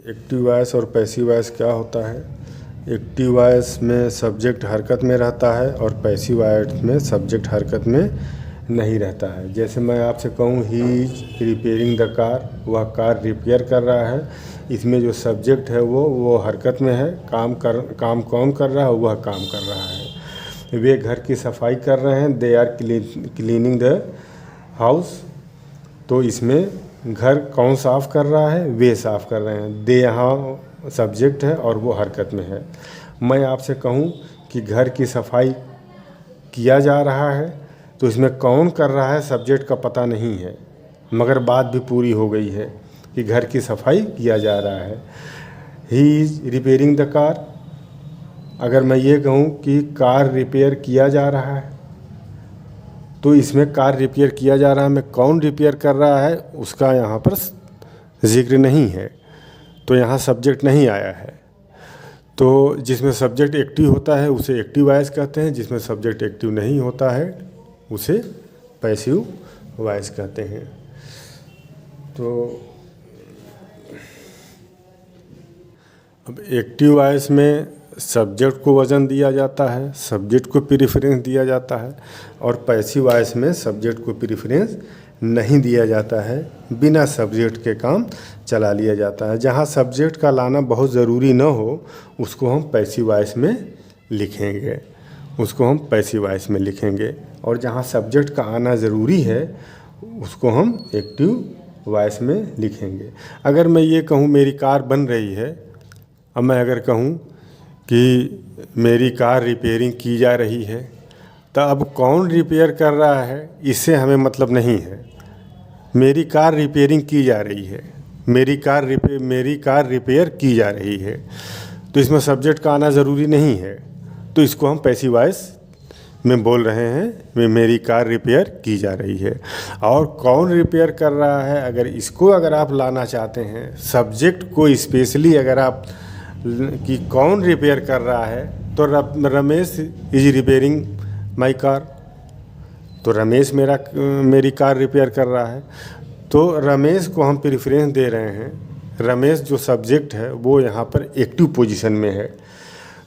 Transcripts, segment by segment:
Active voice और passive voice क्या होता है? एक्टिव वॉइस में सब्जेक्ट हरकत में रहता है और पैसिव वॉइस में सब्जेक्ट हरकत में नहीं रहता है। जैसे मैं आपसे कहूँ he is repairing the car, वह कार रिपेयर कर रहा है, इसमें जो सब्जेक्ट है वो हरकत में है, काम कौन कर रहा है? वह काम कर रहा है। वे घर की सफाई कर रहे हैं, they are cleaning the house, तो इसमें घर कौन साफ़ कर रहा है? वे साफ़ कर रहे हैं। दे यहाँ सब्जेक्ट है और वो हरकत में है। मैं आपसे कहूँ कि घर की सफाई किया जा रहा है, तो इसमें कौन कर रहा है सब्जेक्ट का पता नहीं है, मगर बात भी पूरी हो गई है कि घर की सफाई किया जा रहा है। He is repairing the car, अगर मैं ये कहूँ कि कार रिपेयर किया जा रहा है, तो इसमें कार रिपेयर किया जा रहा है में कौन रिपेयर कर रहा है उसका यहाँ पर जिक्र नहीं है, तो यहाँ सब्जेक्ट नहीं आया है। तो जिसमें सब्जेक्ट एक्टिव होता है उसे एक्टिव वॉइस कहते हैं, जिसमें सब्जेक्ट एक्टिव नहीं होता है उसे पैसिव वॉइस कहते हैं। तो अब एक्टिव वॉइस में सब्जेक्ट को वज़न दिया जाता है, सब्जेक्ट को प्रेफरेंस दिया जाता है, और पैसिव वॉइस में सब्जेक्ट को प्रेफरेंस नहीं दिया जाता है, बिना सब्जेक्ट के काम चला लिया जाता है। जहाँ सब्जेक्ट का लाना बहुत ज़रूरी न हो उसको हम पैसिव वॉइस में लिखेंगे, और जहाँ सब्जेक्ट का आना ज़रूरी है उसको हम एक्टिव वॉइस में लिखेंगे। अगर मैं ये कहूँ मेरी कार बन रही है, अब मैं अगर कहूँ कि मेरी कार रिपेयरिंग की जा रही है, तो अब कौन रिपेयर कर रहा है इससे हमें मतलब नहीं है। मेरी कार रिपेयरिंग की जा रही है, मेरी कार रिपेयर की जा रही है, तो इसमें सब्जेक्ट का आना ज़रूरी नहीं है, तो इसको हम पैसिव वॉइस में बोल रहे हैं मेरी कार रिपेयर की जा रही है। और कौन रिपेयर कर रहा है, अगर आप लाना चाहते हैं सब्जेक्ट को स्पेशली, अगर आप कि कौन रिपेयर कर रहा है, तो Ramesh is repairing my car, तो रमेश मेरी कार रिपेयर कर रहा है, तो रमेश को हम प्रेफरेंस दे रहे हैं। रमेश जो सब्जेक्ट है वो यहाँ पर एक्टिव पोजीशन में है,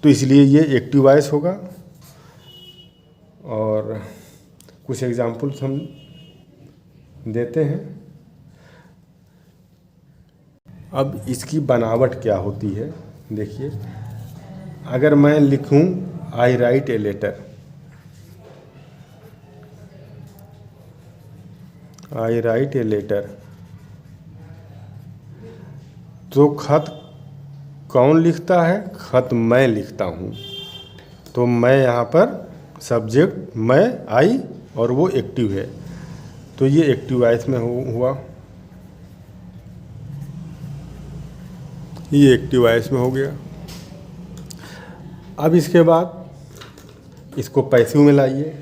तो इसलिए ये एक्टिव वॉइस होगा। और कुछ एग्जांपल्स हम देते हैं। अब इसकी बनावट क्या होती है देखिए, अगर मैं लिखूं आई राइट ए लेटर, तो खत कौन लिखता है? खत मैं लिखता हूँ, तो मैं यहाँ पर सब्जेक्ट मैं आई और वो एक्टिव है, तो ये एक्टिव वॉइस में हुआ, ये एक्टिव वॉइस में हो गया। अब इसके बाद इसको पैसिव में लाइए,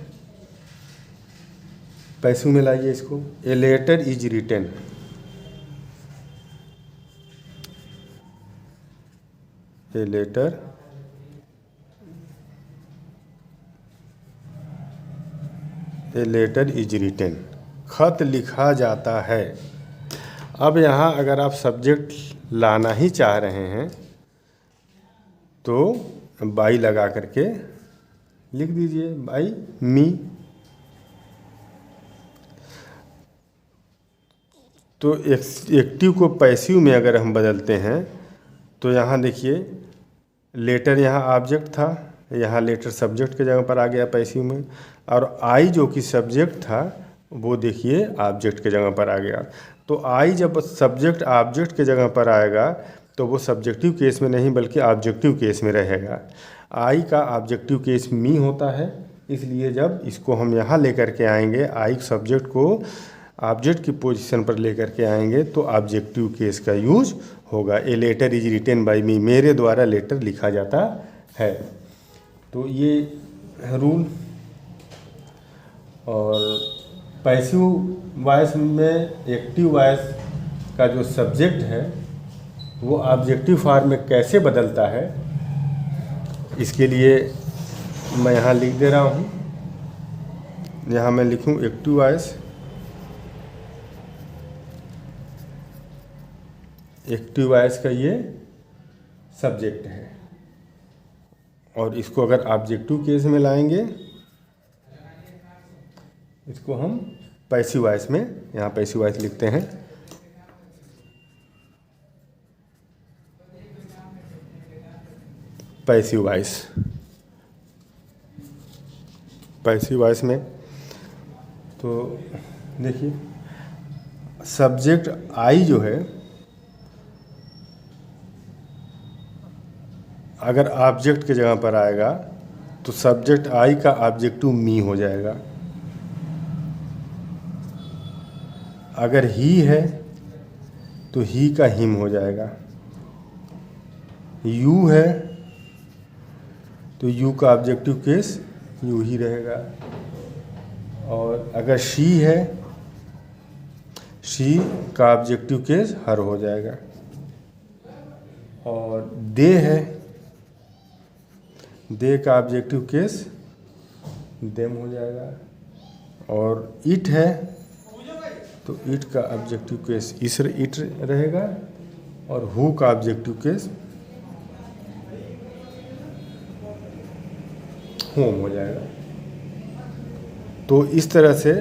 इसको। ए लेटर इज रिटन, खत लिखा जाता है। अब यहाँ अगर आप सब्जेक्ट लाना ही चाह रहे हैं तो बाई लगा करके लिख दीजिए, बाई मी। तो एक्टिव को पैसिव में अगर हम बदलते हैं तो यहाँ देखिए, लेटर यहाँ ऑब्जेक्ट था, यहाँ लेटर सब्जेक्ट के जगह पर आ गया पैसिव में, और आई जो कि सब्जेक्ट था वो देखिए ऑब्जेक्ट के जगह पर आ गया। तो आई जब सब्जेक्ट ऑब्जेक्ट के जगह पर आएगा तो वो सब्जेक्टिव केस में नहीं बल्कि ऑब्जेक्टिव केस में रहेगा। आई का ऑब्जेक्टिव केस मी होता है, इसलिए जब इसको हम यहाँ लेकर के आएंगे, आई सब्जेक्ट को ऑब्जेक्ट की पोजीशन पर लेकर के आएंगे, तो ऑब्जेक्टिव केस का यूज होगा। A letter is written by me, मेरे द्वारा लेटर लिखा जाता है। तो ये रूल। और पैसिव वॉइस में एक्टिव वॉइस का जो सब्जेक्ट है वो ऑब्जेक्टिव फॉर्म में कैसे बदलता है, इसके लिए मैं यहाँ लिख दे रहा हूँ। यहाँ मैं लिखूँ एक्टिव वॉइस, एक्टिव वॉइस का ये सब्जेक्ट है। और इसको अगर ऑब्जेक्टिव केस में लाएंगे, इसको हम पैसिव वॉइस में, यहाँ पैसिव वॉइस लिखते हैं। पैसिव वॉइस, पैसिव वॉइस में तो देखिए सब्जेक्ट आई जो है, अगर ऑब्जेक्ट की जगह पर आएगा तो सब्जेक्ट आई का ऑब्जेक्टिव मी हो जाएगा। अगर ही है तो ही का हिम हो जाएगा। यू है तो यू का ऑब्जेक्टिव केस यू ही रहेगा। और अगर शी है, शी का ऑब्जेक्टिव केस हर हो जाएगा। और दे है, दे का ऑब्जेक्टिव केस देम हो जाएगा। और इट है तो इट का ऑब्जेक्टिव केस इट रहेगा। और हु का ऑब्जेक्टिव केस होम हो जाएगा। तो इस तरह से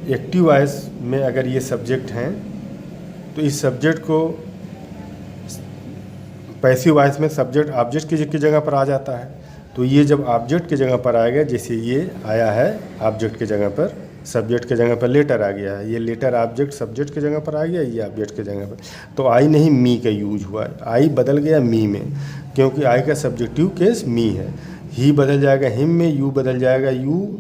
एक्टिव वॉइस में अगर ये सब्जेक्ट हैं तो इस सब्जेक्ट को पैसिव वॉइस में सब्जेक्ट ऑब्जेक्ट की जगह पर आ जाता है। तो ये जब ऑब्जेक्ट की जगह पर आएगा, जैसे ये आया है ऑब्जेक्ट की जगह पर, सब्जेक्ट की जगह पर लेटर आ गया है, ये लेटर ऑब्जेक्ट सब्जेक्ट की जगह पर आ गया, ये ऑब्जेक्ट की जगह पर, तो आई नहीं मी का यूज हुआ है। आई बदल गया मी में, क्योंकि आई का सब्जेक्टिव केस मी है। ही बदल जाएगा हिम में, यू बदल जाएगा यू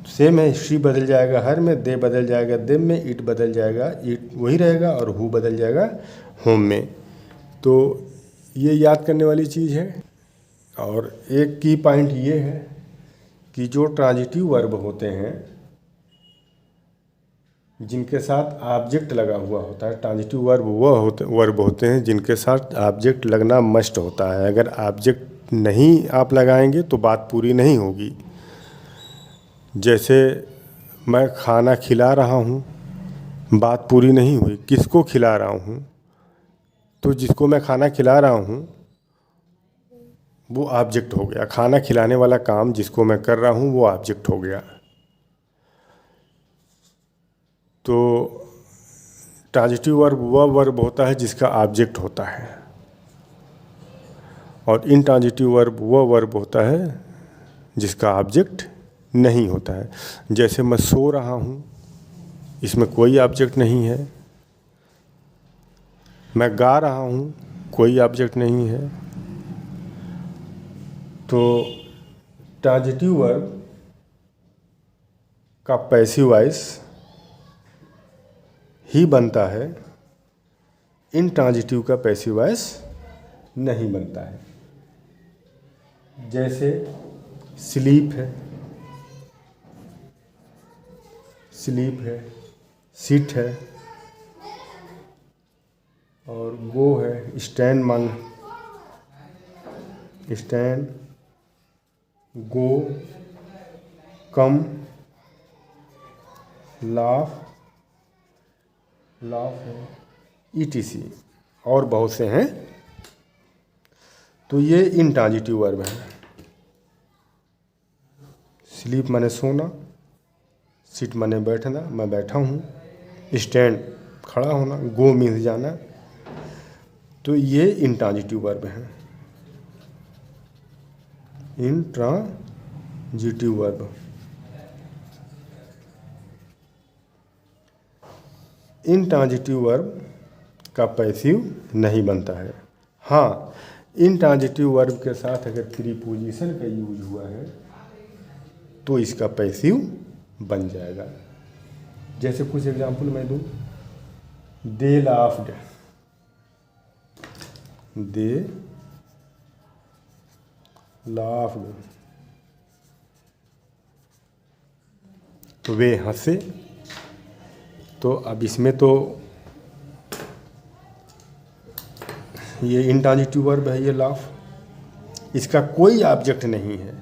सेम है, शी बदल जाएगा हर में, दे बदल जाएगा देम में, इट बदल जाएगा इट वही रहेगा, और हु बदल जाएगा होम में। तो ये याद करने वाली चीज़ है। और एक की पॉइंट ये है कि जो ट्रांजिटिव वर्ब होते हैं जिनके साथ ऑब्जेक्ट लगा हुआ होता है, ट्रांजिटिव वर्ब वर्ब होते हैं जिनके साथ ऑब्जेक्ट लगना मस्ट होता है। अगर ऑब्जेक्ट नहीं आप लगाएंगे तो बात पूरी नहीं होगी। जैसे मैं खाना खिला रहा हूँ, बात पूरी नहीं हुई। किसको खिला रहा हूँ? तो जिसको मैं खाना खिला रहा हूँ वो ऑब्जेक्ट हो गया। खाना खिलाने वाला काम जिसको मैं कर रहा हूँ वो ऑब्जेक्ट हो गया। तो ट्रांजिटिव वर्ब वह वर्ब होता है जिसका ऑब्जेक्ट होता है, और इनट्रांजिटिव वर्ब वह वर्ब होता है जिसका ऑब्जेक्ट नहीं होता है। जैसे मैं सो रहा हूँ, इसमें कोई ऑब्जेक्ट नहीं है। मैं गा रहा हूँ, कोई ऑब्जेक्ट नहीं है। तो ट्रांजिटिव वर्ब का पैसिव वॉइस ही बनता है, इनट्रांजिटिव का पैसिव वॉइस नहीं बनता है। जैसे स्लीप है, स्लीप है, सिट है, और गो है, स्टैंड मान, स्टैंड, गो, कम, लाफ, लाफ है, ETC और बहुत से हैं। तो ये इनट्रांजिटिव वर्ब है। स्लीप माने सोना, सिट माने बैठना, मैं बैठा हूँ, स्टैंड खड़ा होना, गो मीन्स जाना। तो ये इनट्रांजिटिव वर्ब हैं, इनट्रांजिटिव वर्ब। इनट्रांजिटिव वर्ब का पैसिव नहीं बनता है। हाँ, इनट्रांजिटिव वर्ब के साथ अगर प्रीपोजिशन का यूज हुआ है तो इसका पैसिव बन जाएगा। जैसे कुछ एग्जांपल मैं दूं, दे लाफ्ड, दे लाफ्ड, तो वे हंसे। तो अब इसमें तो ये इनट्रांजिटिव वर्ब है, ये लाफ, इसका कोई ऑब्जेक्ट नहीं है।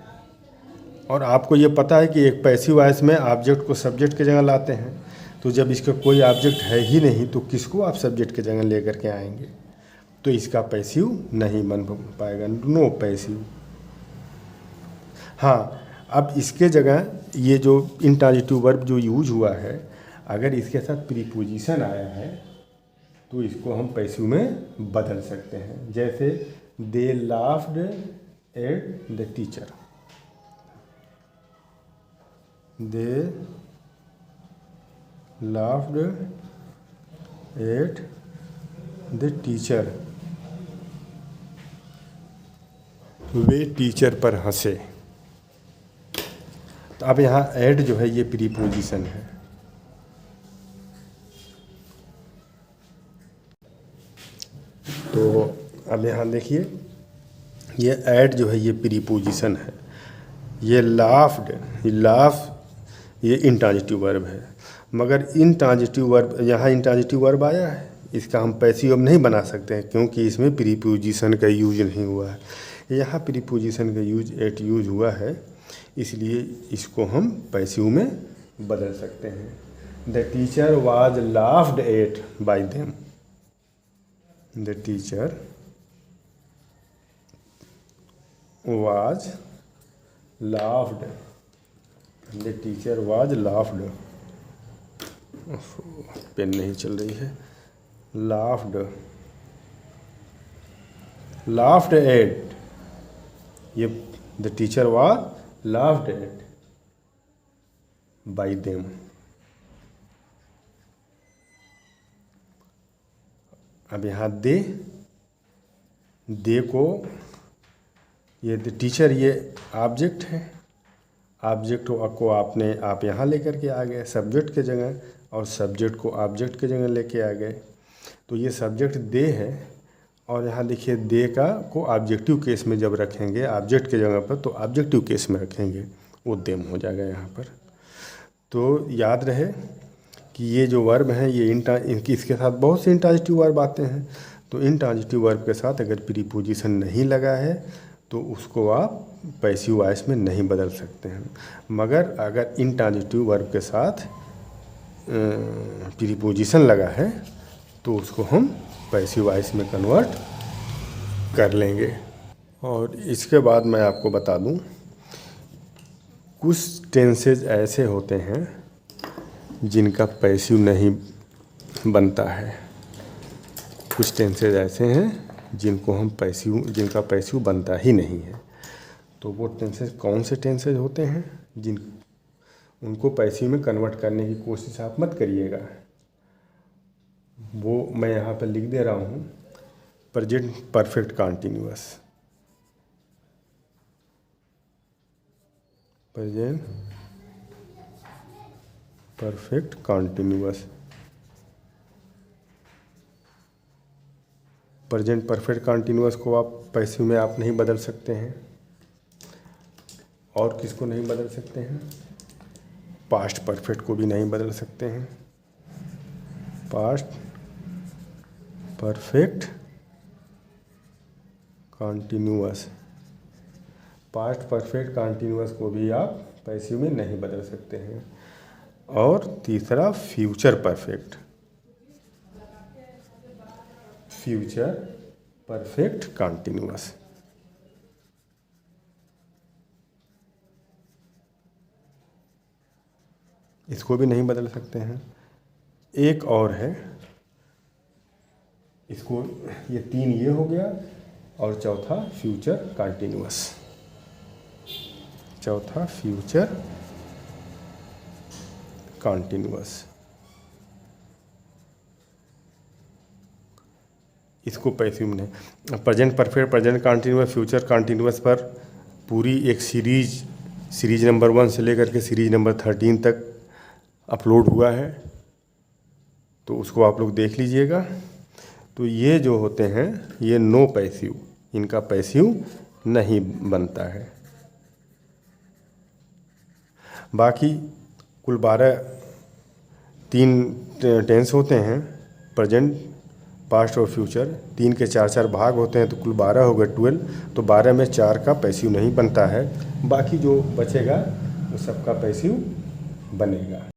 और आपको ये पता है कि एक पैसिव वॉइस में ऑब्जेक्ट को सब्जेक्ट की जगह लाते हैं। तो जब इसका कोई ऑब्जेक्ट है ही नहीं तो किसको आप सब्जेक्ट की जगह ले करके आएंगे, तो इसका पैसिव नहीं बन पाएगा, नो पैसिव। हाँ, अब इसके जगह ये जो इंट्रांजिटिव वर्ब जो यूज हुआ है, अगर इसके साथ प्रीपोजिशन आया है तो इसको हम पैसिव में बदल सकते हैं। जैसे they laughed at the teacher, they laughed at the teacher, वे टीचर पर हंसे। तो अब यहाँ एड जो है ये प्रीपोजिशन है। तो अब यहाँ देखिए ये एड जो है ये प्रीपोजिशन है। ये लाफ्ड, ये इंट्रांजिटिव वर्ब है, मगर इंट्रांजिटिव वर्ब, यहाँ इंट्रांजिटिव वर्ब आया है, इसका हम पैसिव अब नहीं बना सकते हैं क्योंकि इसमें प्रीपोजिशन का यूज नहीं हुआ है। यहाँ प्रीपोजिशन का यूज यूज हुआ है, इसलिए इसको हम पैसिव में बदल सकते हैं। The teacher was laughed at by them, the teacher was laughed, the teacher was laughed, pen नहीं चल रही है, लाफ्ड एट, ये the teacher was laughed at by them। अब यहाँ दे को ये टीचर ये ऑब्जेक्ट है, ऑब्जेक्ट को आप यहाँ लेकर के आ गए सब्जेक्ट के जगह, और सब्जेक्ट को ऑब्जेक्ट के जगह लेके आ गए। तो ये सब्जेक्ट दे है, और यहाँ देखिए दे का को ऑब्जेक्टिव केस में जब रखेंगे ऑब्जेक्ट के जगह पर, तो ऑब्जेक्टिव केस में रखेंगे, वो देम हो जाएगा यहाँ पर। तो याद रहे कि ये जो वर्ब हैं ये इसके साथ बहुत से इंट्रांजिटिव वर्ब आते हैं। तो इंट्रांजिटिव वर्ब के साथ अगर प्रीपोजिशन नहीं लगा है तो उसको आप पैसिव वॉइस में नहीं बदल सकते हैं, मगर अगर इंट्रांजिटिव वर्ब के साथ प्रीपोजिशन लगा है तो उसको हम पैसिव वॉइस में कन्वर्ट कर लेंगे। और इसके बाद मैं आपको बता दूं, कुछ टेंसेज ऐसे होते हैं जिनका पैसिव नहीं बनता है, कुछ टेंसेज ऐसे हैं जिनका पैसिव बनता ही नहीं है। तो वो टेंसेज कौन से टेंसेज होते हैं उनको पैसिव में कन्वर्ट करने की कोशिश आप मत करिएगा। वो मैं यहाँ पर लिख दे रहा हूँ, present perfect continuous, present perfect continuous, present perfect continuous को आप पैसिव में आप नहीं बदल सकते हैं। और किसको नहीं बदल सकते हैं? पास्ट परफेक्ट को भी नहीं बदल सकते हैं। Past perfect continuous, past perfect continuous को भी आप पैसिव में नहीं बदल सकते हैं। और तीसरा future perfect, future perfect continuous, इसको भी नहीं बदल सकते हैं। एक और है, इसको ये तीन ये हो गया, और चौथा फ्यूचर कंटिन्यूअस, चौथा फ्यूचर कंटिन्यूअस, इसको पैसिव में नहीं। Present perfect, present continuous, future continuous पर पूरी एक सीरीज नंबर 1 से लेकर के सीरीज नंबर 13 तक अपलोड हुआ है, तो उसको आप लोग देख लीजिएगा। तो ये जो होते हैं ये नो पैसिव, इनका पैसिव नहीं बनता है। बाकी कुल 3 टेंस होते हैं, प्रेजेंट, पास्ट और फ्यूचर। 3 के 4 भाग होते हैं, तो कुल 12 हो गए 12। तो 12 में 4 का पैसिव नहीं बनता है, बाकी जो बचेगा वो सबका पैसिव बनेगा।